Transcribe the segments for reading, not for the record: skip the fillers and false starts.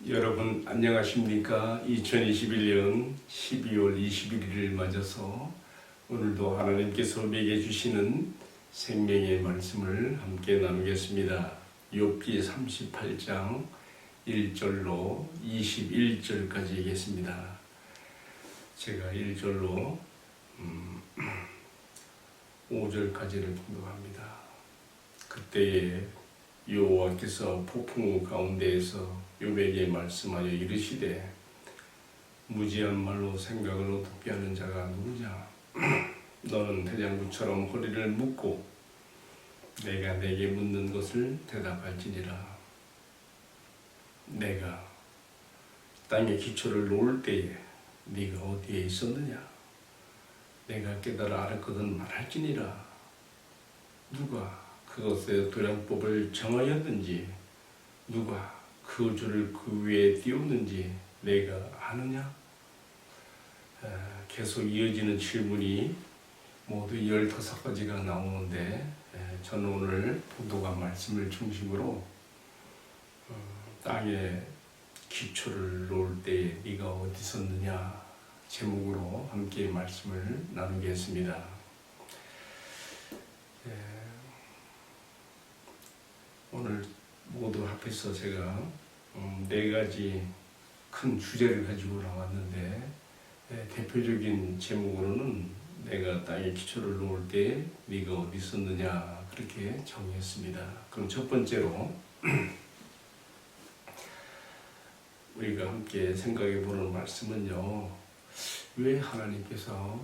여러분 안녕하십니까? 2021년 12월 21일을 맞아서 오늘도 하나님께서 내게 주시는 생명의 말씀을 함께 나누겠습니다. 욥기 38장 1절로 21절까지 읽겠습니다. 제가 1절로 5절까지를 봉독합니다. 그때에 여호와께서 폭풍우 가운데에서 욥에게 말씀하여 이르시되 무지한 말로 생각을 어둡게 하는 자가 누구냐? 너는 대장부처럼 허리를 묶고 내가 내게 묻는 것을 대답할지니라. 내가 땅의 기초를 놓을 때에 네가 어디에 있었느냐? 내가 깨달아 알았거든 말할지니라. 누가 그것의 도량법을 정하였는지, 누가 그 줄을 그 위에 띄웠는지 내가 아느냐? 계속 이어지는 질문이 모두 15가지가 나오는데 저는 오늘 봉독한 말씀을 중심으로 땅에 기초를 놓을 때에 네가 어디 있었느냐 제목으로 함께 말씀을 나누겠습니다. 오늘 모두 합해서 제가 4가지 큰 주제를 가지고 나왔는데 대표적인 제목으로는 내가 땅에 기초를 놓을 때 네가 어디 있었느냐 그렇게 정했습니다. 그럼 첫 번째로 우리가 함께 생각해 보는 말씀은요, 왜 하나님께서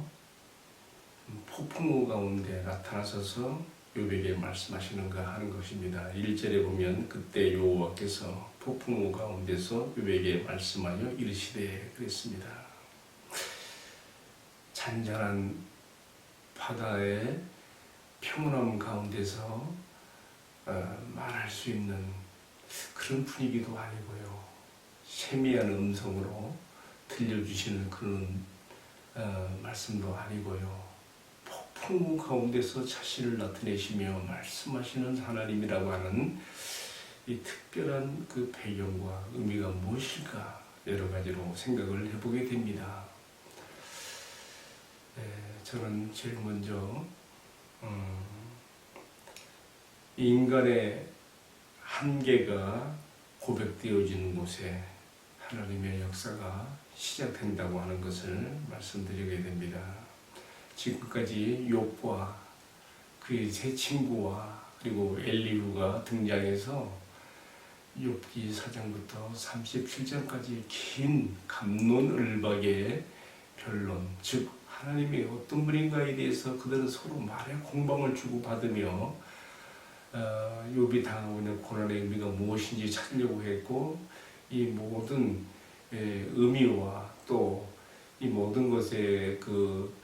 폭풍우 가운데 나타나셔서 욥에게 말씀하시는가 하는 것입니다. 1절에 보면 그때 여호와께서 폭풍우 가운데서 욥에게 말씀하여 이르시되 그랬습니다. 잔잔한 바다의 평온함 가운데서 말할 수 있는 그런 분위기도 아니고요. 세미한 음성으로 들려주시는 그런 말씀도 아니고요. 폭풍우 가운데서 자신을 나타내시며 말씀하시는 하나님이라고 하는 이 특별한 그 배경과 의미가 무엇일까 여러 가지로 생각을 해보게 됩니다. 저는 제일 먼저 인간의 한계가 고백되어지는 곳에 하나님의 역사가 시작된다고 하는 것을 말씀드리게 됩니다. 지금까지 욥과 그의 세 친구와 그리고 엘리후가 등장해서 욥기 4장부터 37장까지 긴 감론을박의 변론, 즉 하나님이 어떤 분인가에 대해서 그들은 서로 말의 공방을 주고받으며 욥이 당하고 있는 고난의 의미가 무엇인지 찾으려고 했고, 이 모든 의미와 또 이 모든 것의 그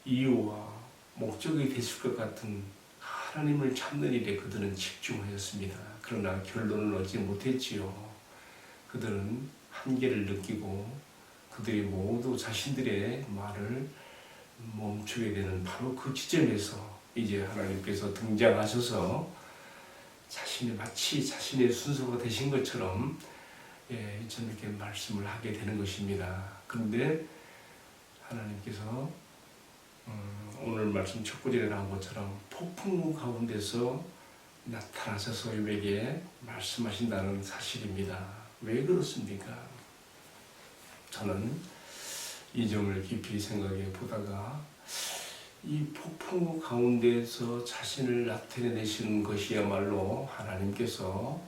이유와 목적이 됐을 것 같은 하나님을 찾는 일에 그들은 집중하였습니다. 그러나 결론을 얻지 못했지요. 그들은 한계를 느끼고 그들이 모두 자신들의 말을 멈추게 되는 바로 그 지점에서 이제 하나님께서 등장하셔서 마치 자신의 순서가 되신 것처럼 저렇게 말씀을 하게 되는 것입니다. 그런데 하나님께서 오늘 말씀 첫 구절에 나온 것처럼 폭풍우 가운데서 나타나셔서 욥에게 말씀하신다는 사실입니다. 왜 그렇습니까? 저는 이 점을 깊이 생각해 보다가 이 폭풍우 가운데서 자신을 나타내시는 것이야말로 하나님께서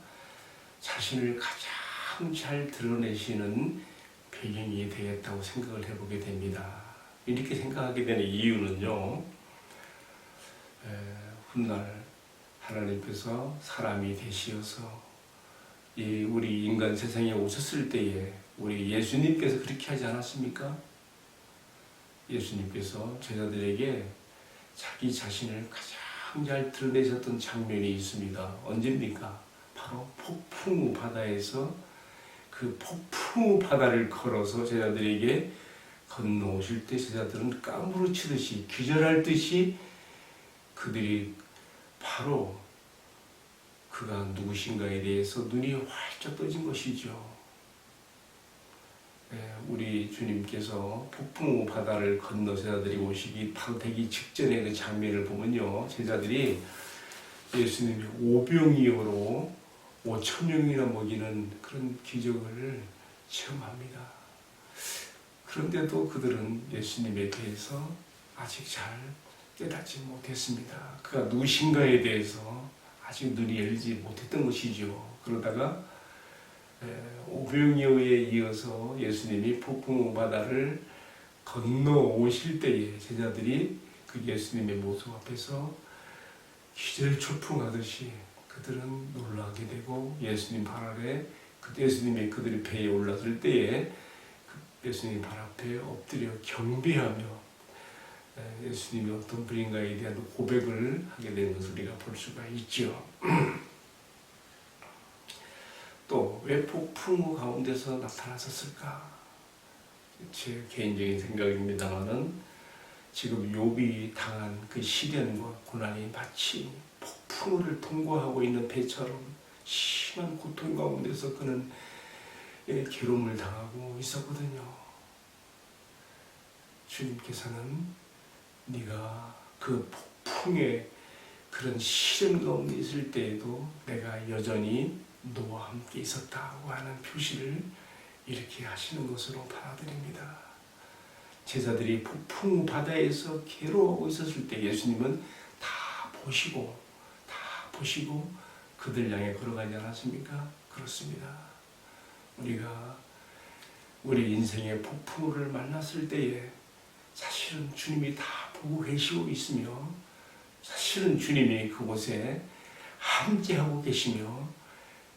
자신을 가장 잘 드러내시는 배경이 되겠다고 생각을 해보게 됩니다. 이렇게 생각하게 되는 이유는요, 훗날 하나님께서 사람이 되시어서 우리 인간 세상에 오셨을 때에 우리 예수님께서 그렇게 하지 않았습니까? 예수님께서 제자들에게 자기 자신을 가장 잘 드러내셨던 장면이 있습니다. 언제입니까? 바로 폭풍우 바다에서 그 폭풍우 바다를 걸어서 제자들에게 건너오실 때 제자들은 까무러치듯이 기절할 듯이 그들이 바로 그가 누구신가에 대해서 눈이 활짝 떠진 것이죠. 우리 주님께서 폭풍우 바다를 건너 제자들이 오시기 바로 되기 직전의 그 장면을 보면요, 제자들이 예수님이 오병이어로 5천 명이나 먹이는 그런 기적을 체험합니다. 그런데도 그들은 예수님에 대해서 아직 잘 깨닫지 못했습니다. 그가 누구신가에 대해서 아직 눈이 열리지 못했던 것이죠. 그러다가 오병이어에 이어서 예수님이 폭풍 바다를 건너오실 때에 제자들이 그 예수님의 모습 앞에서 기절초풍하듯이 그들은 놀라게 되고, 예수님 발 아래 예수님이 그들의 배에 올랐을 때에 예수님 발 앞에 엎드려 경배하며 예수님이 어떤 분인가에 대한 고백을 하게 되는 것을 우리가 볼 수가 있죠. 또 왜 폭풍우 가운데서 나타났었을까? 제 개인적인 생각입니다만은 지금 욥이 당한 그 시련과 고난이 마치 폭풍우를 통과하고 있는 배처럼 심한 고통 가운데서 그는 괴로움을 당하고 있었거든요. 주님께서는 네가 그 폭풍의 그런 시련 가운데 있을 때에도 내가 여전히 너와 함께 있었다고 하는 표시를 이렇게 하시는 것으로 받아들입니다. 제자들이 폭풍 바다에서 괴로워하고 있었을 때 예수님은 다 보시고 그들 향해 걸어가지 않았습니까? 그렇습니다. 우리가 우리 인생의 폭풍우를 만났을 때에 사실은 주님이 다 보고 계시고 있으며, 사실은 주님이 그곳에 함께하고 계시며,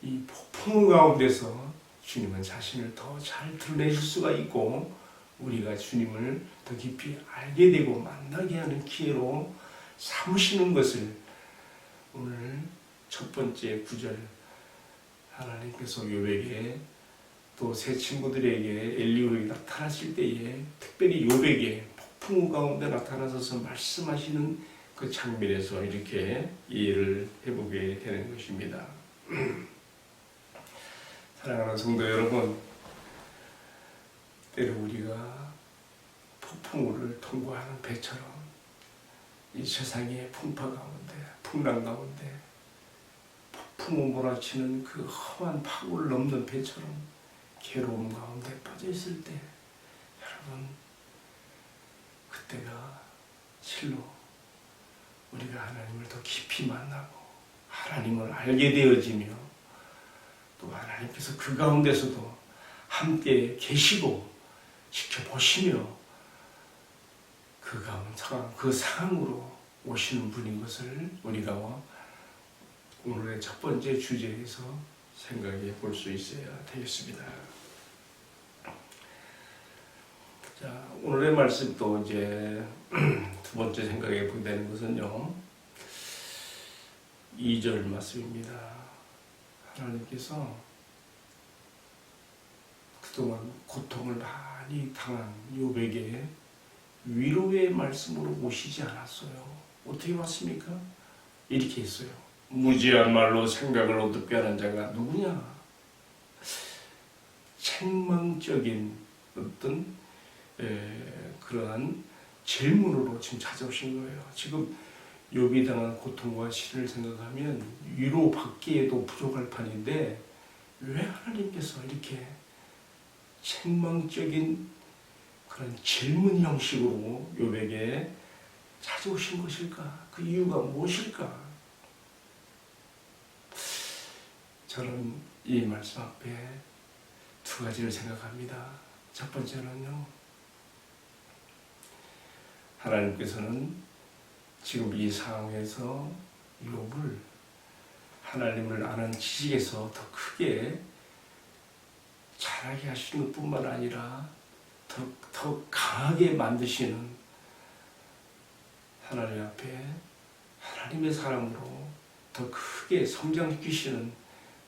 이 폭풍 가운데서 주님은 자신을 더 잘 드러내실 수가 있고, 우리가 주님을 더 깊이 알게 되고 만나게 하는 기회로 삼으시는 것을 오늘 첫 번째 구절, 하나님께서 욥에게 또 세 친구들에게 엘리후에 나타나실 때에 특별히 욥에게 폭풍우 가운데 나타나셔서 말씀하시는 그 장면에서 이렇게 이해를 해보게 되는 것입니다. 사랑하는 성도 여러분, 때로 우리가 폭풍우를 통과하는 배처럼 이 세상의 풍파 가운데, 풍랑 가운데 폭풍우 몰아치는 그 험한 파고를 넘는 배처럼 괴로움 가운데 빠져 있을 때, 여러분, 그때가 실로 우리가 하나님을 더 깊이 만나고 하나님을 알게 되어지며, 또 하나님께서 그 가운데서도 함께 계시고 지켜보시며 그 상황으로 오시는 분인 것을 우리가 오늘의 첫 번째 주제에서 생각해 볼 수 있어야 되겠습니다. 자, 오늘의 말씀도 이제 두 번째 생각해 보게 되는 것은요, 2절 말씀입니다. 하나님께서 그동안 고통을 많이 당한 욥에게 위로의 말씀으로 오시지 않았어요. 어떻게 왔습니까? 이렇게 했어요. 무지한 말로 생각을 어둡게 하는 자가 누구냐? 책망적인 어떤 그러한 질문으로 지금 찾아오신 거예요. 지금 욥이 당한 고통과 시련을 생각하면 위로받기에도 부족할 판인데, 왜 하나님께서 이렇게 책망적인 그런 질문 형식으로 욥에게 찾아오신 것일까? 그 이유가 무엇일까? 저는 이 말씀 앞에 두 가지를 생각합니다. 첫 번째는요, 하나님께서는 지금 이 상황에서 욥을 하나님을 아는 지식에서 더 크게 자라게 하시는 것뿐만 아니라 더 강하게 만드시는, 하나님 앞에 하나님의 사람으로 더 크게 성장시키시는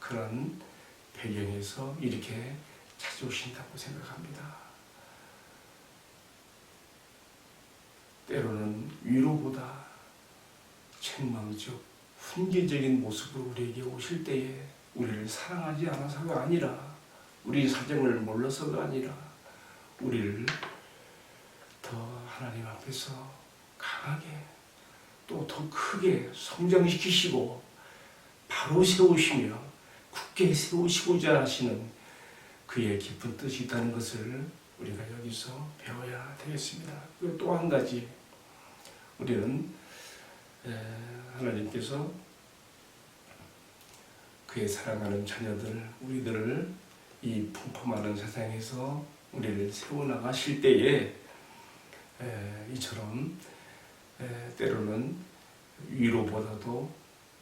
그런 배경에서 이렇게 찾아오신다고 생각합니다. 때로는 위로보다 책망적, 훈계적인 모습으로 우리에게 오실 때에 우리를 사랑하지 않아서가 아니라, 우리 사정을 몰라서가 아니라 우리를 더 하나님 앞에서 강하게 또 더 크게 성장시키시고 바로 세우시며 굳게 세우시고자 하시는 그의 깊은 뜻이 있다는 것을 우리가 여기서 배워야 되겠습니다. 그리고 또 한 가지, 우리는 하나님께서 그의 사랑하는 자녀들, 우리들을 이 풍파많은 세상에서 우리를 세워나가실 때에 이처럼 때로는 위로보다도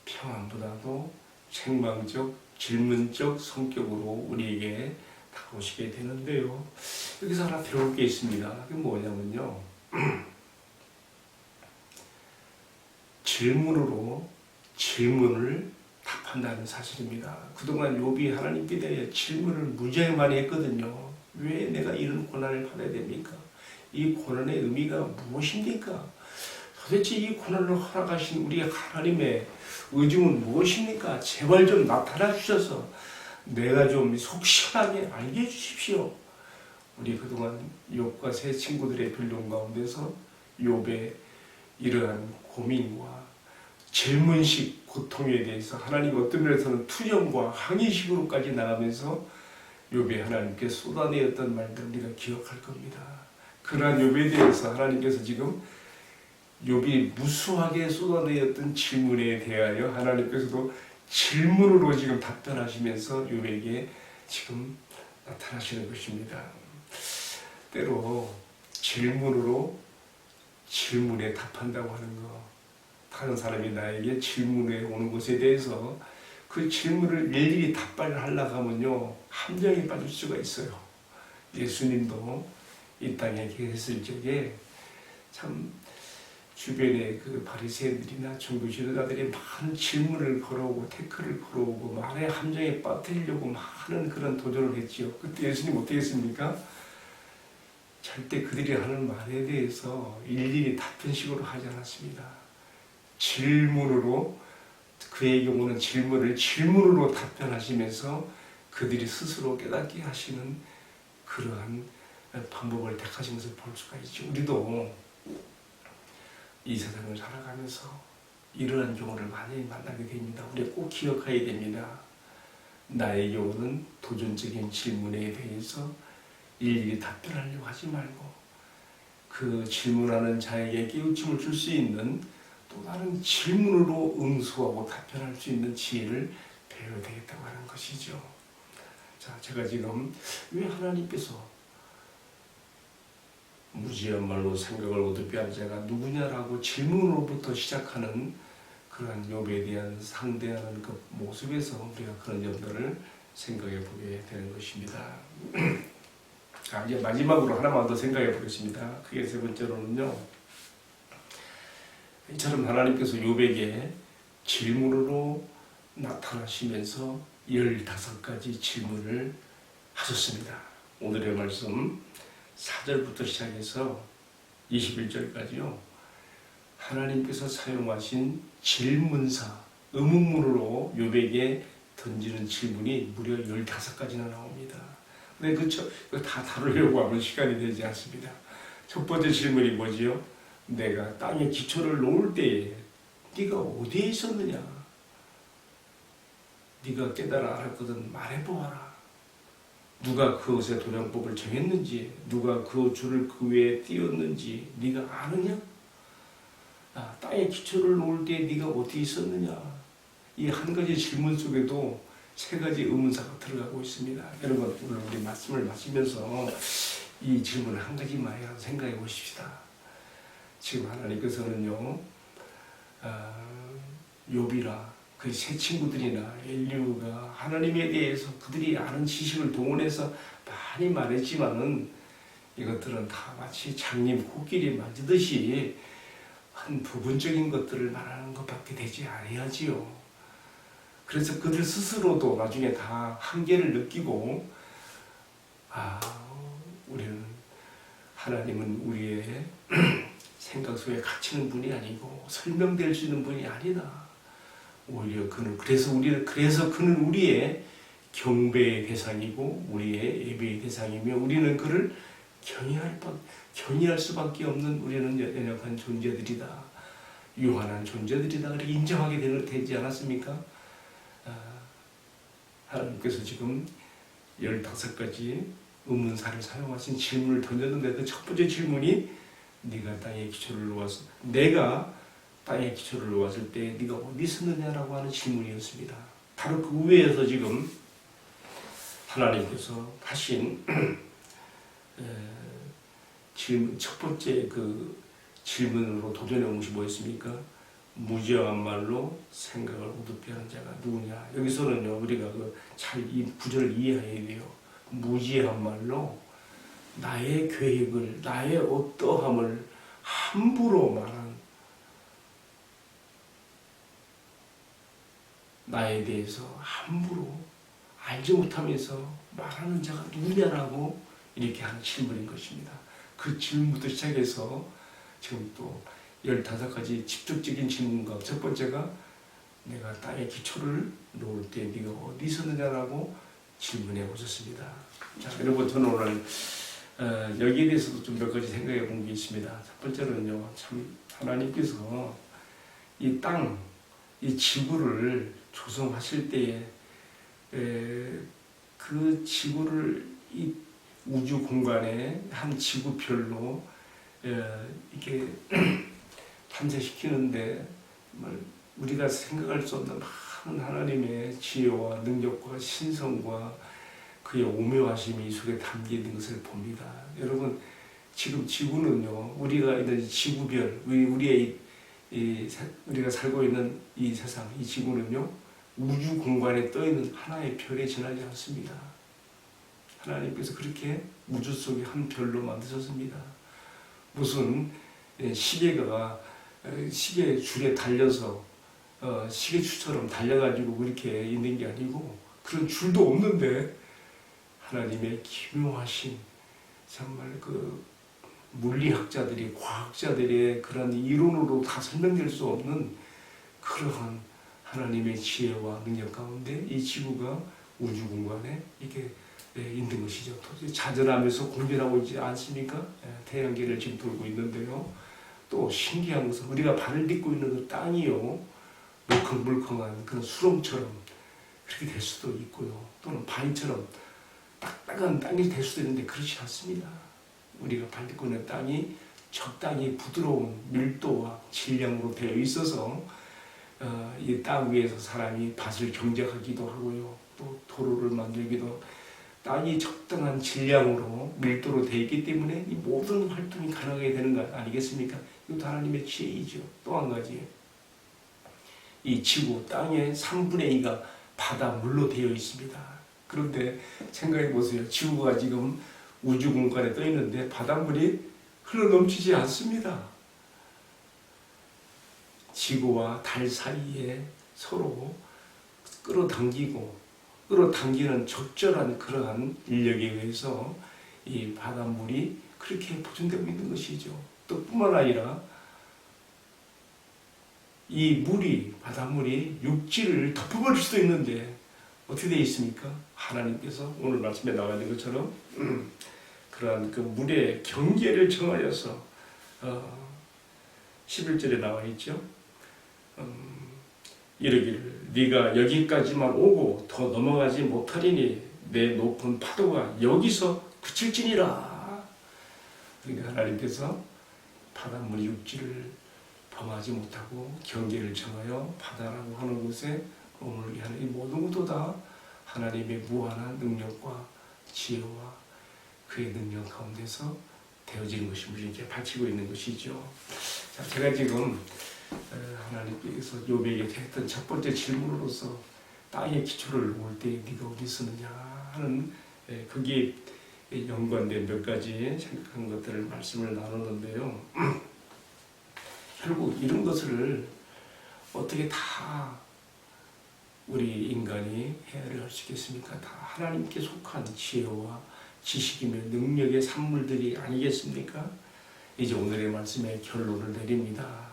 평안보다도 책망적, 질문적 성격으로 우리에게 다가오시게 되는데요. 여기서 하나 배울 게 있습니다. 그게 뭐냐면요. 질문으로 질문을 답한다는 사실입니다. 그동안 욥이 하나님께 대해 질문을 무지하게 많이 했거든요. 왜 내가 이런 고난을 받아야 됩니까? 이 고난의 의미가 무엇입니까? 도대체 이 고난을 허락하신 우리 하나님의 의중은 무엇입니까? 제발 좀 나타나 주셔서 내가 좀 속 시원하게 알게 해주십시오. 우리 그동안 욥과 세 친구들의 변론 가운데서 욥의 이러한 고민과 질문식 고통에 대해서 하나님 어떤 면에서는 투정과 항의식으로까지 나가면서 욥이 하나님께 쏟아내었던 말들 우리가 기억할 겁니다. 그러한 욥에 대해서 하나님께서 지금 욥이 무수하게 쏟아내었던 질문에 대하여 하나님께서도 질문으로 지금 답변하시면서 욥에게 지금 나타나시는 것입니다. 때로 질문으로 질문에 답한다고 하는 것, 다른 사람이 나에게 질문해 오는 것에 대해서 그 질문을 일일이 답변을 하려고 하면요 함정에 빠질 수가 있어요. 예수님도 이 땅에 계셨을 적에 참 주변에 그 바리새인들이나 종교 지도자들이 많은 질문을 걸어오고 태클을 걸어오고 말의 함정에 빠뜨리려고 많은 그런 도전을 했지요. 그때 예수님 어떻게 했습니까? 절대 그들이 하는 말에 대해서 일일이 답변식으로 하지 않았습니다. 질문으로, 그의 경우는 질문으로 답변하시면서 그들이 스스로 깨닫게 하시는 그러한 방법을 택하신 것을 볼 수가 있죠. 우리도 이 세상을 살아가면서 이러한 경우를 많이 만나게 됩니다. 우리 꼭 기억해야 됩니다. 나의 경우는 도전적인 질문에 대해서 일일이 답변하려고 하지 말고 그 질문하는 자에게 깨우침을 줄 수 있는 또 다른 질문으로 응수하고 답변할 수 있는 지혜를 배워야 되겠다고 하는 것이죠. 자, 제가 지금 왜 하나님께서 무지한 말로 생각을 어둡게 한 자가 누구냐라고 질문으로부터 시작하는 그런 욥에 대한 상대하는 그 모습에서 우리가 그런 점들을 생각해 보게 되는 것입니다. 자, 이제 마지막으로 하나만 더 생각해 보겠습니다. 그게 세 번째로는요. 이처럼 하나님께서 욥에게 질문으로 나타나시면서 15가지 질문을 하셨습니다. 오늘의 말씀 4절부터 시작해서 21절까지요. 하나님께서 사용하신 질문사, 의문문으로 욥에게 던지는 질문이 무려 15가지나 나옵니다. 근데 그거 다 다루려고 하면 시간이 되지 않습니다. 첫 번째 질문이 뭐지요? 내가 땅에 기초를 놓을 때에 네가 어디에 있었느냐? 네가 깨달아 알았거든 말해보아라. 누가 그것의 도량법을 정했는지, 누가 그 줄을 그 위에 띄웠는지 네가 아느냐? 땅에 기초를 놓을 때 네가 어디 있었느냐? 이 한 가지 질문 속에도 3가지 의문사가 들어가고 있습니다. 여러분, 오늘 우리 말씀을 마치면서 이 질문 한 가지만 생각해 보십시다. 지금 하나님께서는요, 욥이나 그 세 친구들이나 엘리후가 하나님에 대해서 그들이 아는 지식을 동원해서 많이 말했지만은 이것들은 다 마치 장님 코끼리 만지듯이 한 부분적인 것들을 말하는 것밖에 되지 아니하지요. 그래서 그들 스스로도 나중에 다 한계를 느끼고 우리는 하나님은 우리의 생각 속에 갇히는 분이 아니고 설명될 수 있는 분이 아니다. 오히려 그래서 그는 우리의 경배의 대상이고 우리의 예배의 대상이며 우리는 그를 경외할 수밖에 없는 우리는 연약한 존재들이다. 유한한 존재들이다. 그렇게 인정하게 되지 않았습니까? 하나님께서 지금 15가지 의문사를 사용하신 질문을 던졌는데 그 첫 번째 질문이 내가 땅에 기초를 놓았을 때 네가 어디 있었느냐라고 하는 질문이었습니다. 바로 그 위에서 지금 하나님께서 하신 질문, 첫 번째 그 질문으로 도전해 온 것이 뭐였습니까? 무지한 말로 생각을 어둡게 하는 자가 누구냐? 여기서는요, 우리가 잘 이 구절을 이해해야 돼요. 무지한 말로 나의 계획을, 나의 어떠함을 함부로 말한, 나에 대해서 함부로 알지 못하면서 말하는 자가 누구냐라고 이렇게 하는 질문인 것입니다. 그 질문부터 시작해서 지금 또 15가지 직접적인 질문과 첫 번째가 내가 땅에 기초를 놓을 때 네가 어디 있었느냐라고 질문해 보셨습니다. 자, 여러분, 저는 오늘 여기에 대해서도 좀 몇 가지 생각해 본 게 있습니다. 첫 번째는요, 참 하나님께서 이 땅, 이 지구를 조성하실 때에 그 지구를 이 우주 공간에 한 지구별로 이렇게 탄생시키는데 우리가 생각할 수 없는 많은 하나님의 지혜와 능력과 신성과 그의 오묘하심이 이 속에 담긴 것을 봅니다. 여러분, 지금 지구는요, 우리가 있는 지구별, 우리가 살고 있는 이 세상, 이 지구는요, 우주 공간에 떠 있는 하나의 별에 지나지 않습니다. 하나님께서 그렇게 우주 속에 한 별로 만드셨습니다. 무슨 시계가 시계 줄에 달려서 시계추처럼 달려가지고 그렇게 있는 게 아니고 그런 줄도 없는데 하나님의 기묘하신 정말 그 물리학자들이 과학자들의 그런 이론으로 다 설명될 수 없는 그러한 하나님의 지혜와 능력 가운데 이 지구가 우주 공간에 이렇게 있는 것이죠. 자전하면서 공전하고 있지 않습니까? 태양계를 지금 돌고 있는데요. 또 신기한 것은 우리가 발을 딛고 있는 그 땅이요, 물컹물컹한 그런 수렁처럼 그렇게 될 수도 있고요. 또는 바위처럼 딱딱한 땅이 될 수도 있는데 그렇지 않습니다. 우리가 발 딛고 있는 땅이 적당히 부드러운 밀도와 질량으로 되어 있어서 이 땅 위에서 사람이 밭을 경작하기도 하고요. 또 도로를 만들기도, 땅이 적당한 질량으로 밀도로 되어 있기 때문에 이 모든 활동이 가능하게 되는 것 아니겠습니까? 이것도 하나님의 지혜이죠. 또 한 가지, 이 지구 땅의 3분의 2가 바닷물로 되어 있습니다. 그런데 생각해 보세요. 지구가 지금 우주 공간에 떠 있는데 바닷물이 흘러넘치지 않습니다. 지구와 달 사이에 서로 끌어당기는 적절한 그러한 인력에 의해서 이 바닷물이 그렇게 보존되고 있는 것이죠. 또 뿐만 아니라 이 바닷물이 육지를 덮어버릴 수도 있는데 어떻게 되어 있습니까? 하나님께서 오늘 말씀에 나와 있는 것처럼 그러한 그 물의 경계를 정하여서 11절에 나와 있죠. 이르기를 네가 여기까지만 오고 더 넘어가지 못하리니 내 높은 파도가 여기서 그칠지니라. 그러니까 하나님께서 바닷물이 육지를 범하지 못하고 경계를 정하여 바다라고 하는 곳에 머물게 하는 이 모든 것도 다 하나님의 무한한 능력과 지혜와 그의 능력 가운데서 되어지는 것이 우리에게 바치고 있는 것이죠. 자, 제가 지금 하나님께서 욥에게 했던 첫 번째 질문으로서 땅의 기초를 놓을 때 네가 어디 있었느냐 하는 거기에 연관된 몇 가지 생각한 것들을 말씀을 나누는데요. 결국 이런 것을 어떻게 다 우리 인간이 헤아려 할 수 있겠습니까? 다 하나님께 속한 지혜와 지식이며 능력의 산물들이 아니겠습니까? 이제 오늘의 말씀에 결론을 내립니다.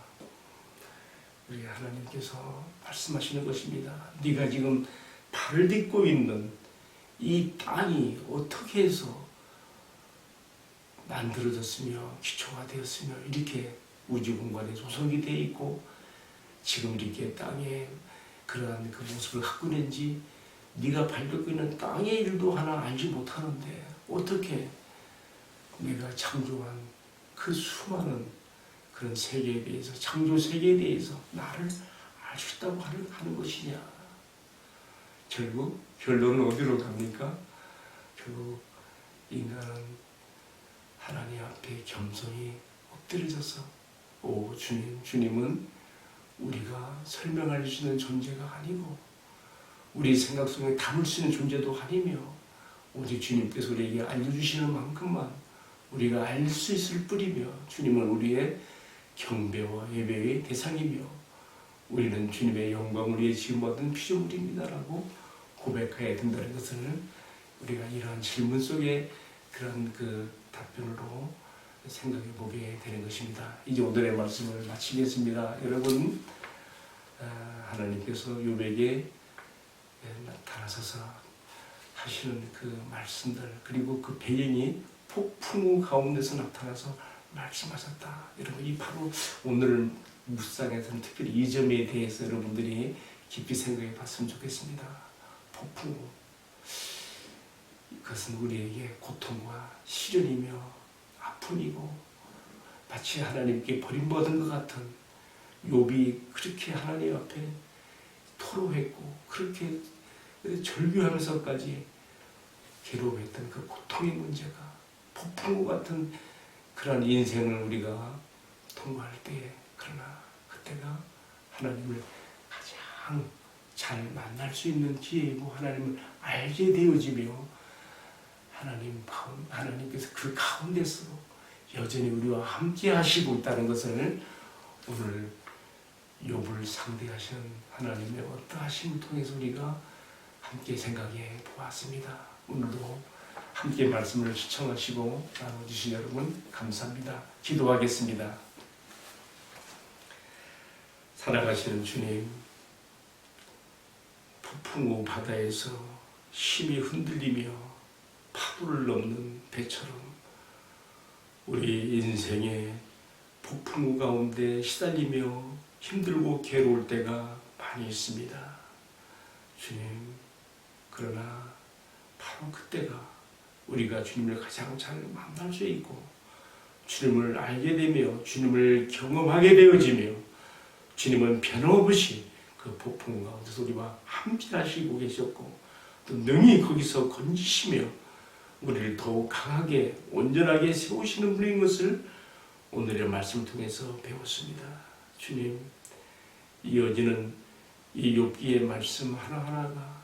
우리 하나님께서 말씀하시는 것입니다. 네가 지금 발을 딛고 있는 이 땅이 어떻게 해서 만들어졌으며 기초가 되었으며 이렇게 우주 공간에 조성이 되어 있고 지금 이렇게 땅에 그러한 그 모습을 갖고 있는지 네가 밟고 있는 땅의 일도 하나 알지 못하는데 어떻게 네가 창조한 그 수많은 그런 세계에 대해서 창조 세계에 대해서 나를 알 수 있다고 하는 것이냐. 결국 결론은 어디로 갑니까? 결국 인간은 하나님 앞에 겸손히 엎드려져서 오 주님, 주님은 우리가 설명할 수 있는 존재가 아니고 우리 생각 속에 담을 수 있는 존재도 아니며 오직 주님께서 우리에게 알려주시는 만큼만 우리가 알 수 있을 뿐이며 주님은 우리의 경배와 예배의 대상이며 우리는 주님의 영광을 위해 지음받은 피조물입니다라고 고백해야 된다는 것을 우리가 이러한 질문 속에 그런 그 답변으로 생각해 보게 되는 것입니다. 이제 오늘의 말씀을 마치겠습니다. 여러분 하나님께서 욥에게 나타나셔서 하시는 그 말씀들 그리고 그 배경이 폭풍우 가운데서 나타나서 말씀하셨다. 여러분 이 바로 오늘 묵상에서는 특별히 이 점에 대해서 여러분들이 깊이 생각해 봤으면 좋겠습니다. 폭풍우 그것은 우리에게 고통과 시련이며 아픔이고 마치 하나님께 버림받은 것 같은 욥이 그렇게 하나님 앞에 토로했고 그렇게 절규하면서까지 괴로워했던 그 고통의 문제가 폭풍우 같은 그런 인생을 우리가 통과할 때에 그러나 그때가 하나님을 가장 잘 만날 수 있는 기회이고 하나님을 알게 되어지며 하나님께서 그 가운데서 여전히 우리와 함께 하시고 있다는 것을 오늘 욥을 상대하시는 하나님의 어떠하심을 통해서 우리가 함께 생각해 보았습니다. 오늘도 함께 말씀을 시청하시고 나눠주신 여러분 감사합니다. 기도하겠습니다. 살아가시는 주님, 폭풍우 바다에서 심히 흔들리며 파도를 넘는 배처럼 우리 인생의 폭풍우 가운데 시달리며 힘들고 괴로울 때가 많이 있습니다. 주님, 그러나 바로 그때가 우리가 주님을 가장 잘 만날 수 있고 주님을 알게 되며 주님을 경험하게 되어지며 주님은 변함없이 그 폭풍 가운데서 우리와 함께 하시고 계셨고 또 능히 거기서 건지시며 우리를 더욱 강하게 온전하게 세우시는 분인 것을 오늘의 말씀을 통해서 배웠습니다. 주님, 이어지는 이 욥기의 말씀 하나하나가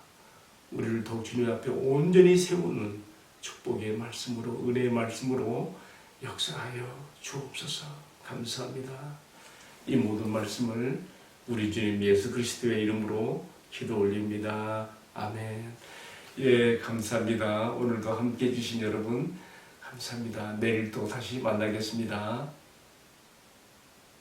우리를 더욱 주님 앞에 온전히 세우는 축복의 말씀으로 은혜의 말씀으로 역사하여 주옵소서. 감사합니다. 이 모든 말씀을 우리 주님 예수 그리스도의 이름으로 기도 올립니다. 아멘. 예, 감사합니다. 오늘도 함께 해주신 여러분 감사합니다. 내일 또 다시 만나겠습니다.